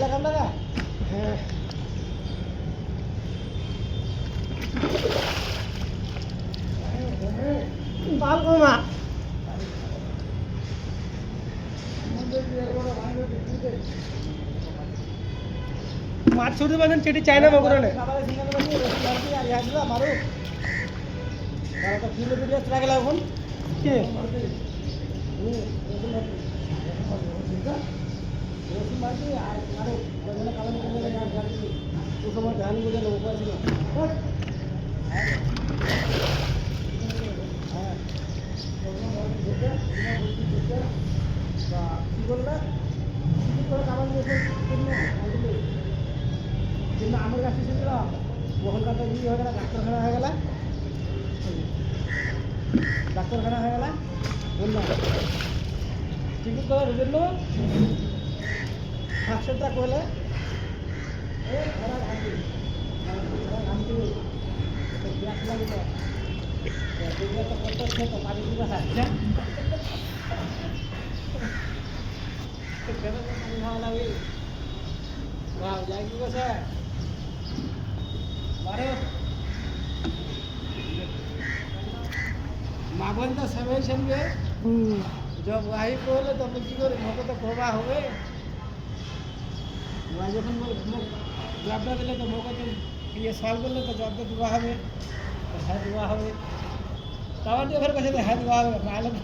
লাগাম লাগা হ্যাঁ বাল কমা মাছ ছুটে পারেন চেটি চাই না বগুড়া নে মারু কিলো দিলে লাগলা এখন কে সময় ধান বুঝে নৌকা ছিল কি করলে কিন্তু আমার কাছে ছিল ওখানকার ইয়ে হয়ে গেল ডাক্তারখানা হয়ে গেল বললাম টিকিট করে রুজের নেব হাসপাতাল করলে গ্যাস লাগবে তো করতে তো পানি দিবে আসছে ভালো লাগে वाह जाएगी बस है मारो मागन तो समय छे जब वही बोले तब की करे मको तो खोबा होवे वही जखन जवाब दिले तो मको तो ये सवाल करले तो जवाब तो दुआ होवे तो है दुआ होवे तब जो फिर कहे है दुआ होवे मालूम